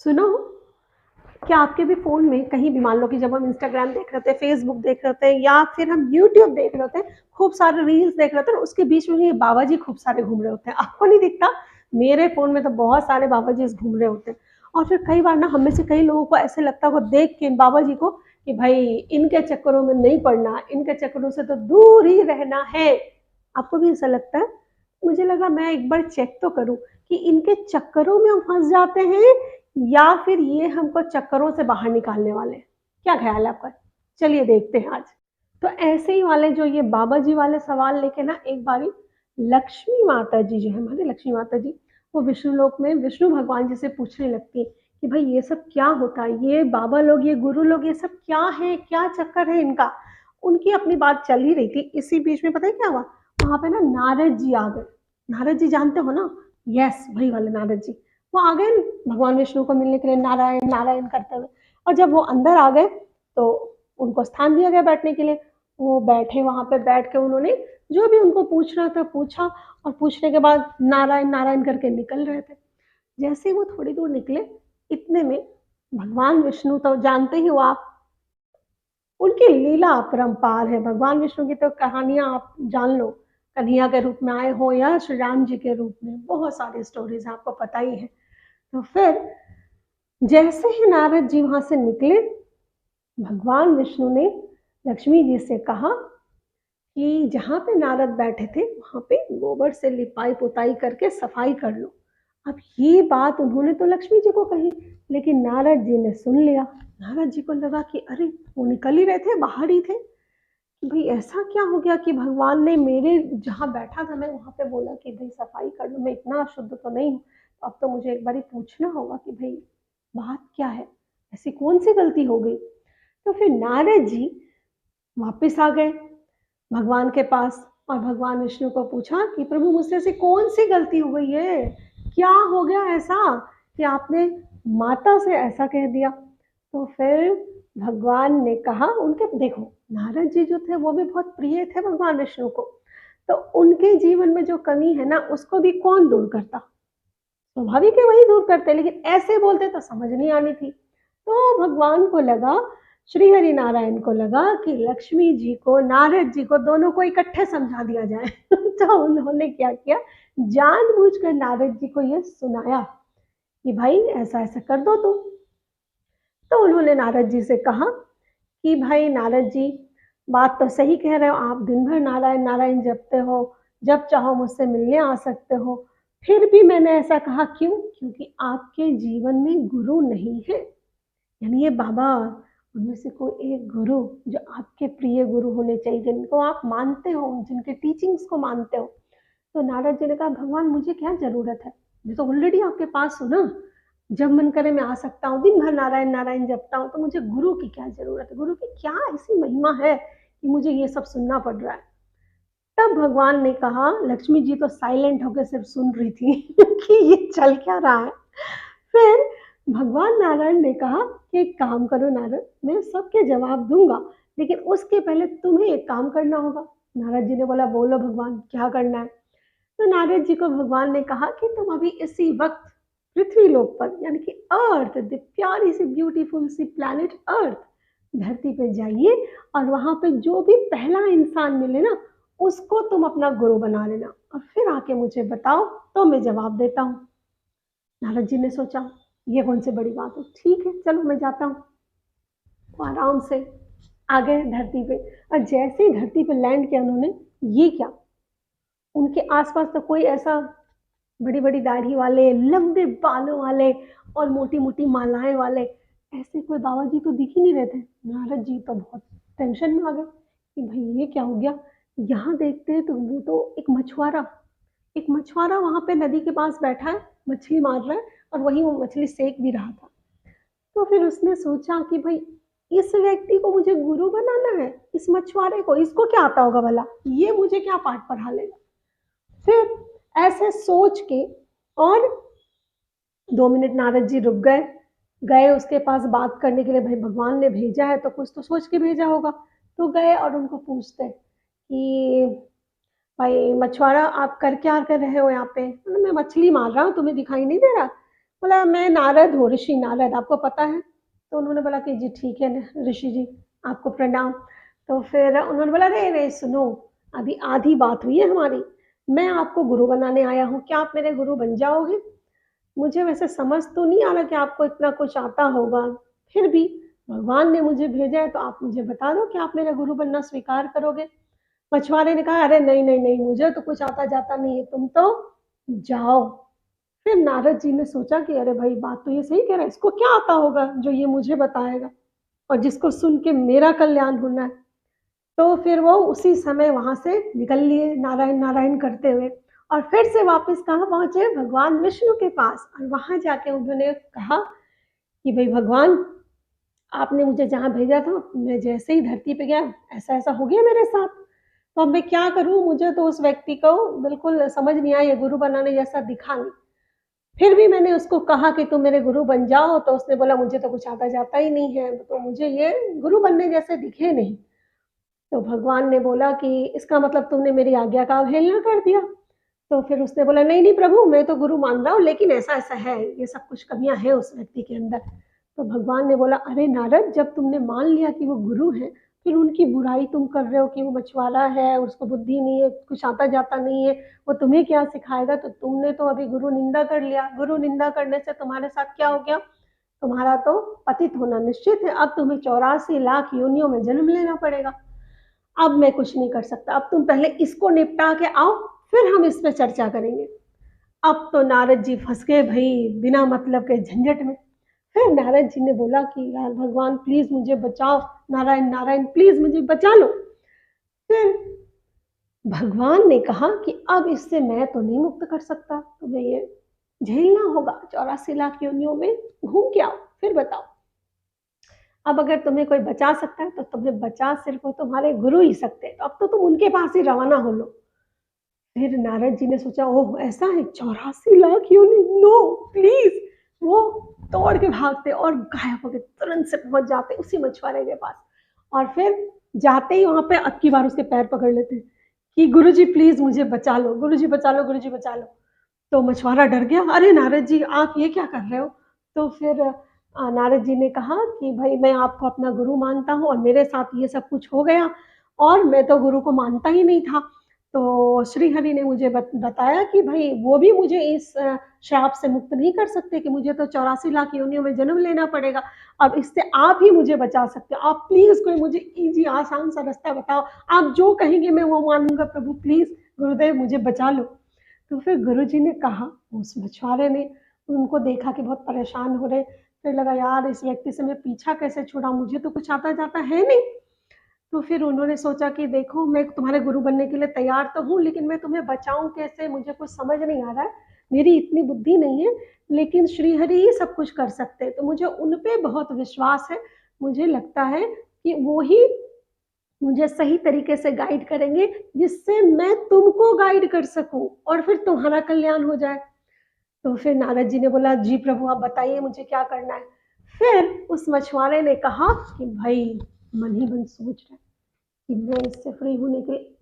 सुनो, क्या आपके भी फ़ोन में कहीं भी मान लो कि जब हम इंस्टाग्राम देख रहे थे, फ़ेसबुक देख रहे थे या फिर हम यूट्यूब देख रहे थे, खूब सारे रील्स देख रहे थे और उसके बीच में ये बाबा जी खूब सारे घूम रहे होते हैं। आपको नहीं दिखता? मेरे फ़ोन में तो बहुत सारे बाबा जी घूम रहे होते हैं और फिर कई बार ना हम में से कई लोगों को ऐसे लगता होगा देख के इन बाबा जी को कि भाई इनके चक्करों में नहीं पड़ना, इनके चक्करों से तो दूर ही रहना है। आपको भी ऐसा लगता है? मुझे लगा मैं एक बार चेक तो करूँ कि इनके चक्करों में हम फँस जाते हैं या फिर ये हमको चक्करों से बाहर निकालने वाले हैं। क्या ख्याल है आपका? चलिए देखते हैं आज। तो ऐसे ही वाले जो ये बाबा जी वाले सवाल लेके ना एक बारी लक्ष्मी माता जी जो है हमारी लक्ष्मी माता जी, वो विष्णु लोक में विष्णु भगवान जी से पूछने लगती है कि भाई ये सब क्या होता है? ये बाबा लोग, ये गुरु लोग, ये सब क्या है? क्या चक्कर है इनका? उनकी अपनी बात चल ही रही थी। इसी बीच में पता है क्या हुआ? वहाँ पे ना नारद जी आ गए। नारद जी जानते हो ना? यस, वही वाले नारद जी। वो आ गए भगवान विष्णु को मिलने के लिए नारायण नारायण करते हुए और जब वो अंदर आ गए तो उनको स्थान दिया गया बैठने के लिए। वो बैठे, वहां पे बैठ के उन्होंने जो भी उनको पूछना था पूछा और पूछने के बाद नारायण नारायण करके निकल रहे थे। जैसे ही वो थोड़ी दूर निकले इतने में भगवान विष्णु तो जानते ही हो आप, उनकी लीला अपरंपार है। भगवान विष्णु की तो कहानियां आप जान लो, कन्हैया के रूप में आए हो या श्री राम जी के रूप में, बहुत सारी स्टोरीज आपको पता ही है। तो फिर जैसे ही नारद जी वहां से निकले, भगवान विष्णु ने लक्ष्मी जी से कहा कि जहाँ पे नारद बैठे थे वहां पे गोबर से लिपाई पुताई करके सफाई कर लो। अब ये बात उन्होंने तो लक्ष्मी जी को कही, लेकिन नारद जी ने सुन लिया। नारद जी को लगा कि अरे वो निकल ही रहे थे, बाहर ही थे, कि भाई ऐसा क्या हो गया कि भगवान ने मेरे जहाँ बैठा था मैं वहां पे बोला कि भाई सफाई कर लो, मैं इतना अशुद्ध तो नहीं हूँ। तो अब तो मुझे एक बार पूछना होगा कि भाई बात क्या है, ऐसी कौन सी गलती हो गई। तो फिर नारद जी वापस आ गए भगवान के पास और भगवान विष्णु को पूछा कि प्रभु मुझसे ऐसी कौन सी गलती हो गई है, क्या हो गया ऐसा कि आपने माता से ऐसा कह दिया। तो फिर भगवान ने कहा, उनके देखो नारद जी जो थे वो भी बहुत प्रिय थे भगवान विष्णु को, तो उनके जीवन में जो कमी है ना उसको भी कौन दूर करता, स्वाभाविक है वही दूर करते, लेकिन ऐसे बोलते तो समझ नहीं आनी थी। तो भगवान को लगा, श्री हरि नारायण को लगा कि लक्ष्मी जी को नारद जी को दोनों को इकट्ठे समझा दिया जाए तो उन्होंने क्या किया, जानबूझकर नारद जी को यह सुनाया कि भाई ऐसा ऐसा कर दो तुम। तो उन्होंने नारद जी से कहा कि भाई नारद जी बात तो सही कह रहे हो, आप दिन भर नारायण नारायण जपते हो, जब चाहो मुझसे मिलने आ सकते हो, फिर भी मैंने ऐसा कहा क्यों, क्योंकि आपके जीवन में गुरु नहीं है। यानी ये बाबा उनमें से कोई एक गुरु जो आपके प्रिय गुरु होने चाहिए, जिनको आप मानते हो, जिनके टीचिंग्स को मानते हो। तो नारद जी ने कहा भगवान मुझे क्या जरूरत है, मैं तो ऑलरेडी आपके पास हूँ ना, जब मन करे मैं आ सकता हूँ, दिन भर नारायण नारायण जपता हूँ, तो मुझे गुरु की क्या जरूरत है, गुरु की क्या ऐसी महिमा है कि मुझे ये सब सुनना पड़ रहा है। तब भगवान ने कहा, लक्ष्मी जी तो साइलेंट होकर सिर्फ सुन रही थी कि ये चल क्या रहा है। फिर भगवान नारायण ने कहा कि एक काम करो नारद, मैं सबके जवाब दूंगा, लेकिन उसके पहले तुम्हें एक काम करना होगा। नारद जी ने बोला बोलो भगवान क्या करना है। तो नारद जी को भगवान ने कहा कि तुम अभी इसी वक्त पृथ्वी लोक पर, यानी कि अर्थ, प्यारी सी ब्यूटीफुल सी प्लैनेट अर्थ, धरती पे जाइए और वहां पे जो भी पहला इंसान मिले ना उसको तुम अपना गुरु बना लेना और फिर आके मुझे बताओ तो मैं जवाब देता हूँ। नारद जी ने सोचा ये कौन सी बड़ी बात है, ठीक है चलो मैं जाता हूँ। वो आराम से आ गए धरती पे और जैसे ही धरती पे लैंड किया उन्होंने, ये क्या, उनके आसपास तो कोई ऐसा बड़ी बड़ी दाढ़ी वाले, लंबे बालों वाले और मोटी मोटी मालाएं वाले ऐसे कोई बाबा जी तो दिख ही नहीं रहे थे। नारद जी तो बहुत टेंशन में आ गए कि भाई ये क्या हो गया। यहाँ देखते हैं तो वो तो एक मछुआरा वहां पे नदी के पास बैठा है, मछली मार रहा है और वहीं वो मछली सेक भी रहा था। तो फिर उसने सोचा कि भाई इस व्यक्ति को मुझे गुरु बनाना है, इस मछुआरे को, इसको क्या आता होगा भला, ये मुझे क्या पाठ पढ़ा लेगा। फिर ऐसे सोच के और 2 मिनट नारद जी रुक गए, गए उसके पास बात करने के लिए, भाई भगवान ने भेजा है तो कुछ तो सोच के भेजा होगा। तो गए और उनको पूछते कि भाई मछुआरा आप कर क्या कर रहे हो यहाँ पे। मैं मछली मार रहा हूँ, तुम्हें दिखाई नहीं दे रहा। बोला मैं नारद हूँ, ऋषि नारद, आपको पता है? तो उन्होंने बोला कि जी ठीक है ऋषि जी, आपको प्रणाम। तो फिर उन्होंने बोला अरे अरे सुनो, अभी आधी बात हुई है हमारी, मैं आपको गुरु बनाने आया हूँ, क्या आप मेरे गुरु बन जाओगे? मुझे वैसे समझ तो नहीं आ रहा कि आपको इतना कुछ आता होगा, फिर भी भगवान ने मुझे भेजा है तो आप मुझे बता दो कि आप मेरा गुरु बनना स्वीकार करोगे? मछुआरे ने कहा अरे नहीं नहीं नहीं, मुझे तो कुछ आता जाता नहीं है, तुम तो जाओ। फिर नारद जी ने सोचा कि अरे भाई बात तो ये सही कह रहा है, इसको क्या आता होगा जो ये मुझे बताएगा और जिसको सुन के मेरा कल्याण होना है। तो फिर वो उसी समय वहां से निकल लिए नारायण नारायण करते हुए, और फिर से वापस कहाँ पहुंचे? भगवान विष्णु के पास। और वहां जाके उन्होंने कहा कि भाई भगवान, आपने मुझे जहाँ भेजा था, मैं जैसे ही धरती पे गया ऐसा ऐसा हो गया मेरे साथ, तो अब मैं क्या करूं? मुझे तो उस व्यक्ति को बिल्कुल समझ नहीं आया, ये गुरु बनाने जैसा दिखा नहीं। फिर भी मैंने उसको कहा कि तुम मेरे गुरु बन जाओ, तो उसने बोला मुझे तो कुछ आता जाता ही नहीं है, तो मुझे ये गुरु बनने जैसे दिखे नहीं। तो भगवान ने बोला कि इसका मतलब तुमने मेरी आज्ञा का अवहेलना कर दिया। तो फिर उसने बोला नहीं नहीं प्रभु, मैं तो गुरु मान रहा हूँ, लेकिन ऐसा ऐसा है, ये सब कुछ कमियां हैं उस व्यक्ति के अंदर। तो भगवान ने बोला अरे नारद, जब तुमने मान लिया कि वो गुरु है, फिर उनकी बुराई तुम कर रहे हो कि वो मछुआरा है, उसको बुद्धि नहीं है, कुछ आता जाता नहीं है, वो तुम्हें क्या सिखाएगा? तो तुमने तो अभी गुरु निंदा कर लिया, गुरु निंदा करने से तुम्हारे साथ क्या हो गया? तुम्हारा तो पतित होना निश्चित है, अब तुम्हें 84 लाख योनियों में जन्म लेना पड़ेगा। अब मैं कुछ नहीं कर सकता, अब तुम पहले इसको निपटा के आओ, फिर हम इस पे चर्चा करेंगे। अब तो नारद जी फंस गए भाई बिना मतलब के झंझट में। फिर नारद जी ने बोला कि यार भगवान प्लीज मुझे बचाओ, नारायण नारायण प्लीज मुझे बचा लो। फिर भगवान ने कहा कि अब इससे मैं तो नहीं मुक्त कर सकता, तुम्हें ये झेलना होगा, 84 लाख योनियों में घूम के आओ, फिर बताओ। अब अगर तुम्हें कोई बचा सकता है तो तुम्हें बचा सिर्फ वो तुम्हारे गुरु ही सकते हैं, तो अब तो तुम उनके पास ही रवाना हो लो। फिर नारद जी ने सोचा ओह ऐसा है, 84 लाख योनि, नो प्लीज। वो दौड़ के भागते और गायब हो गए, तुरंत से पहुंच जाते उसी मछुआरे के पास, और फिर जाते ही वहां पे अब की बार उसके पैर पकड़ लेते कि गुरुजी प्लीज मुझे बचा लो, गुरुजी बचा लो, गुरुजी बचा लो। तो मछुआरा डर गया, अरे नारद जी आप ये क्या कर रहे हो? तो फिर नारद जी ने कहा कि भाई मैं आपको अपना गुरु मानता हूँ और मेरे साथ ये सब कुछ हो गया, और मैं तो गुरु को मानता ही नहीं था। तो श्री हरि ने मुझे बताया कि भाई वो भी मुझे इस श्राप से मुक्त नहीं कर सकते कि मुझे तो 84 लाख योनियों में जन्म लेना पड़ेगा। अब इससे आप ही मुझे बचा सकते हो, आप प्लीज कोई मुझे इजी आसान सा रास्ता बताओ, आप जो कहेंगे मैं वो मानूंगा, प्रभु प्लीज गुरुदेव मुझे बचा लो। तो फिर गुरुजी ने कहा, उस मछुआरे ने उनको देखा कि बहुत परेशान हो रहे, फिर लगा यार इस व्यक्ति से मैं पीछा कैसे छुड़ाऊं, मुझे तो कुछ आता जाता है नहीं। तो फिर उन्होंने सोचा कि देखो मैं तुम्हारे गुरु बनने के लिए तैयार तो हूँ, लेकिन मैं तुम्हें बचाऊं कैसे, मुझे कुछ समझ नहीं आ रहा है, मेरी इतनी बुद्धि नहीं है, लेकिन श्रीहरि ही सब कुछ कर सकते हैं, तो मुझे उन पे बहुत विश्वास है, मुझे लगता है कि वो ही मुझे सही तरीके से गाइड करेंगे, जिससे मैं तुमको गाइड कर सकूं और फिर तुम्हारा कल्याण हो जाए। तो फिर नारद जी ने बोला जी प्रभु आप बताइए मुझे क्या करना है। फिर उस मछुआरे ने कहा कि भाई मन ही मन सोच रहा है कि मैं इससे फ्री होने के लिए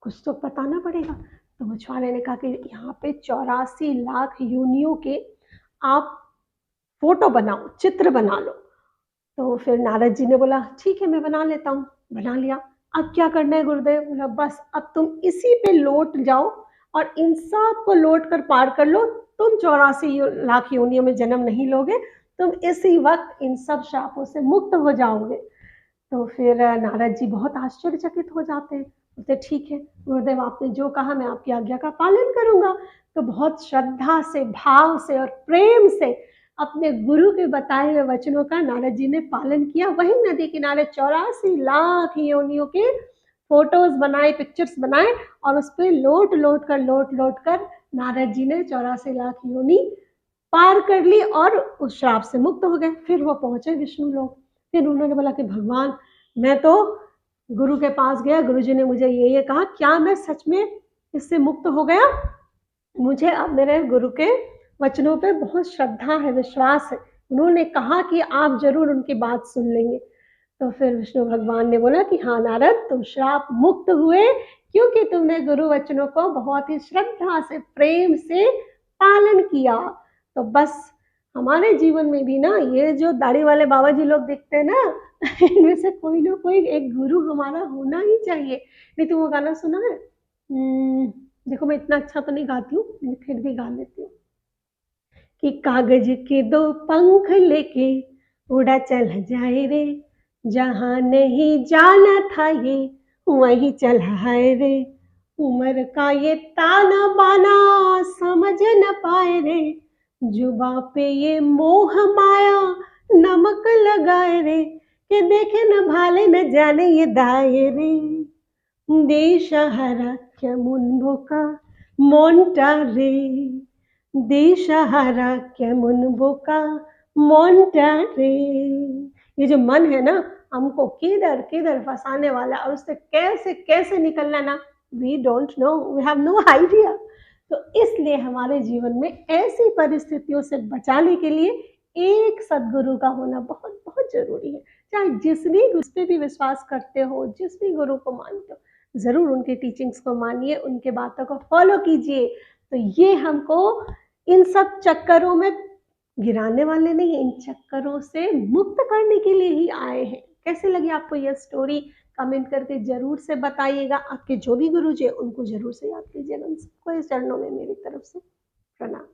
कुछ तो बताना पड़ेगा। तो मछुआरे ने कहा कि यहाँ पे 84 लाख योनियों के आप फोटो बनाओ, चित्र बना लो। तो फिर नारद जी ने बोला ठीक है मैं बना लेता हूँ, बना लिया। अब क्या करना है गुरुदेव? बोला बस अब तुम इसी पे लौट जाओ और इन सब को लौट कर पार कर लो, तुम 84 लाख योनियों में जन्म नहीं लोगे, तुम इसी वक्त इन सब शापों से मुक्त हो जाओगे। तो फिर नारद जी बहुत आश्चर्यचकित हो जाते हैं, बोलते ठीक है गुरुदेव आपने जो कहा मैं आपकी आज्ञा का पालन करूंगा। तो बहुत श्रद्धा से, भाव से और प्रेम से अपने गुरु के बताए हुए वचनों का नारद जी ने पालन किया। वही नदी किनारे 84 लाख योनियों के फोटोज बनाए, पिक्चर्स बनाए, और उस पर लौट लौट कर नारद जी ने 84 लाख योनि पार कर ली और उस श्राप से मुक्त हो गए। फिर वो पहुंचे विष्णु लोक। फिर उन्होंने बोला कि भगवान मैं तो गुरु के पास गया, गुरु जी ने मुझे ये कहा, क्या मैं सच में इससे मुक्त हो गया? मुझे अब मेरे गुरु के वचनों पे बहुत श्रद्धा है, विश्वास है, उन्होंने कहा कि आप जरूर उनकी बात सुन लेंगे। तो फिर विष्णु भगवान ने बोला कि हाँ नारद तुम श्राप मुक्त हुए, क्योंकि तुमने गुरु वचनों को बहुत ही श्रद्धा से, प्रेम से पालन किया। तो बस हमारे जीवन में भी ना ये जो दाढ़ी वाले बाबा जी लोग दिखते हैं ना इनमें से कोई ना कोई एक गुरु हमारा होना ही चाहिए। नहीं तो वो गाना सुना है? देखो मैं इतना अच्छा तो नहीं गाती हूँ, लेकिन फिर भी गा लेती हूँ कि कागज के दो पंख लेके उड़ा चला जाए रे, जहाँ नहीं जाना था ये वहीं चला है रे, उम्र का ये ताना बाना समझ न पाए रे, जुबा पे ये मोह माया नमक लगाए रे, के देखे न भाले न जाने ये दायरे, देशहारा কেমন বোকা মনটা রে, देशहारा কেমন বোকা মনটা रे। ये जो मन है ना हमको किधर किधर फंसाने वाला और उससे कैसे कैसे निकलना ना, we don't know, we have no idea. तो इसलिए हमारे जीवन में ऐसी परिस्थितियों से बचाने के लिए एक सदगुरु का होना बहुत बहुत जरूरी है। चाहे जिस पे भी विश्वास करते हो, जिस भी गुरु को मानते हो, ज़रूर उनके टीचिंग्स को मानिए, उनके बातों को फॉलो कीजिए। तो ये हमको इन सब चक्करों में गिराने वाले नहीं, इन चक्करों से मुक्त करने के लिए ही आए हैं। कैसे लगी आपको यह स्टोरी? कमेंट करके ज़रूर से बताइएगा। आपके जो भी गुरुजी हैं उनको ज़रूर से याद कीजिएगा। उन सबको इस चरणों में मेरी तरफ से प्रणाम।